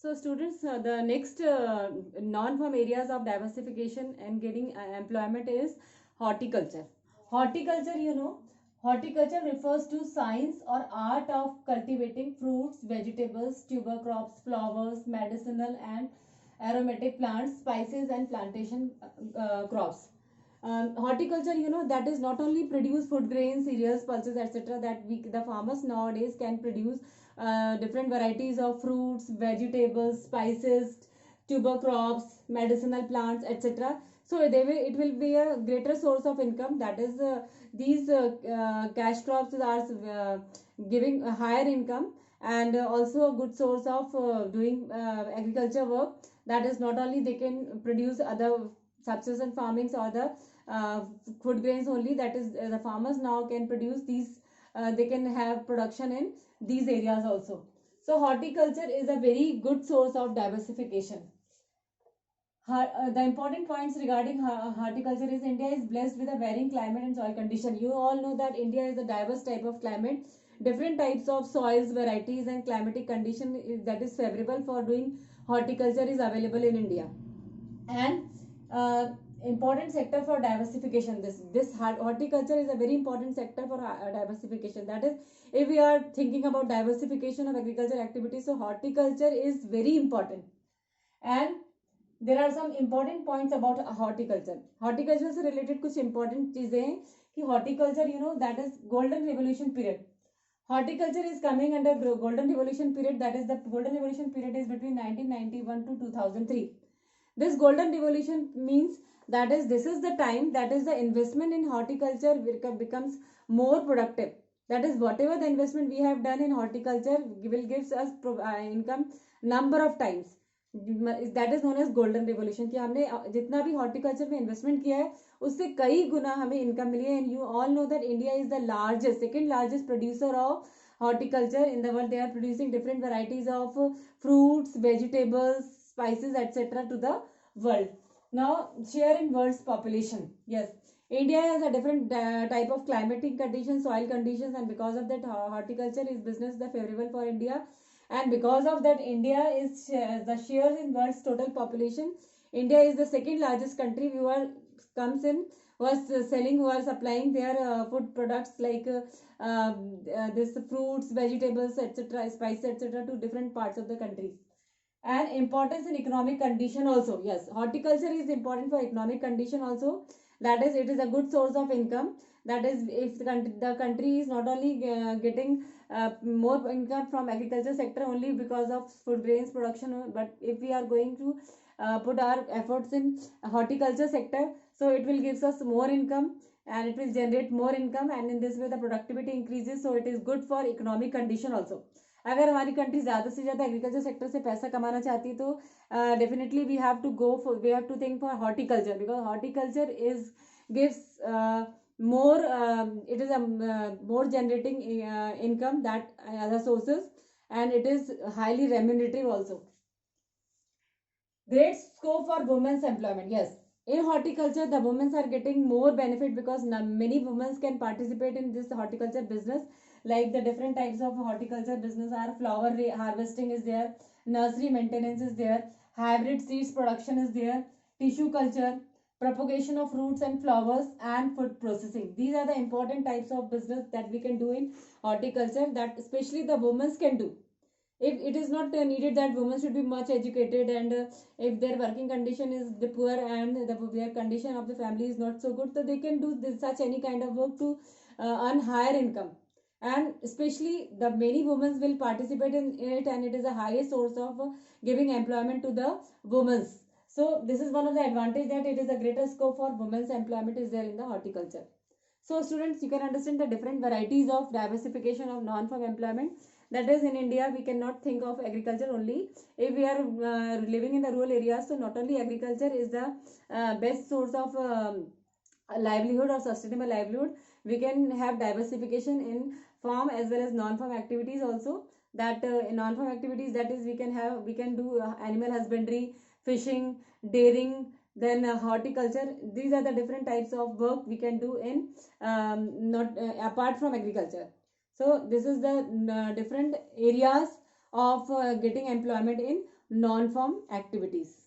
So students, the next non-farm areas of diversification and getting employment is horticulture. Horticulture, horticulture refers to science or art of cultivating fruits, vegetables, tuber crops, flowers, medicinal and aromatic plants, spices and plantation crops. Horticulture, that is not only produce food grains, cereals, pulses, etc. that the farmers nowadays can produce different varieties of fruits, vegetables, spices, tuber crops, medicinal plants, etc. So it will be a greater source of income. That is, these cash crops are giving a higher income, and also a good source of doing agriculture work. That is, not only they can produce other subsistence farmings or the uh, food grains only. That is, the farmers now can produce these, they can have production in these areas also. So horticulture is a very good source of diversification. The important points regarding horticulture is India is blessed with a varying climate and soil condition. You all know that India is a diverse type of climate. Different types of soils, varieties and climatic condition that is favorable for doing horticulture is available in India. And uh, important sector for diversification, this horticulture is a very important sector for diversification. That is, if we are thinking about diversification of agriculture activities, so horticulture is very important. And there are some important points about horticulture. Horticulture से related कुछ important चीजें हैं कि horticulture, that is golden revolution period. Horticulture is coming under golden revolution period. That is, the golden revolution period is between 1991 to 2003. This golden revolution means that is, this is the time that is the investment in horticulture becomes more productive. That is, whatever the investment we have done in horticulture will gives us income number of times. That is known as golden revolution, कि हमने जितना भी horticulture में investment किया है उससे कई गुना हमें income मिली है. And you all know that India is the largest, second largest producer of horticulture in the world. They are producing different varieties of fruits, vegetables, spices, etc. to the world. Now, share in world's population. Yes, India has a different type of climatic conditions, soil conditions, and because of that, horticulture is business the favorable for India. And because of that, India is the share in world's total population. India is the second largest country who comes in, was selling, who are supplying their food products like this fruits, vegetables, etc., spices, etc. to different parts of the country. And importance in economic condition also. Yes, horticulture is important for economic condition also. That is, it is a good source of income. That is, if the country is not only getting more income from agriculture sector only because of food grains production, but if we are going to put our efforts in horticulture sector, so it will gives us more income and it will generate more income, and in this way the productivity increases. So it is good for economic condition also. अगर हमारी country ज़्यादा से ज़्यादा agriculture sector से पैसा कमाना चाहती है तो definitely we have to think for horticulture, because horticulture is gives more it is a more generating income that other sources, and it is highly remunerative also. Great scope for women's employment. Yes, in horticulture the women are getting more benefit because many women can participate in this horticulture business. Like the different types of horticulture business are flower harvesting is there, nursery maintenance is there, hybrid seeds production is there, tissue culture, propagation of fruits and flowers, and food processing. These are the important types of business that we can do in horticulture, that especially the women can do. If it is not needed that women should be much educated, and if their working condition is the poor and their condition of the family is not so good, so they can do such any kind of work to earn higher income. And especially the many women will participate in it, and it is a highest source of giving employment to the women. So this is one of the advantage, that it is a greater scope for women's employment is there in the horticulture. So students, you can understand the different varieties of diversification of non-farm employment. That is, in India we cannot think of agriculture only. If we are living in the rural areas, so not only agriculture is the best source of livelihood or sustainable livelihood, we can have diversification in farm as well as non-farm activities also. That in non-farm activities, that is, we can do animal husbandry, fishing, dairying, then horticulture. These are the different types of work we can do in not apart from agriculture. So this is the different areas of getting employment in non-farm activities.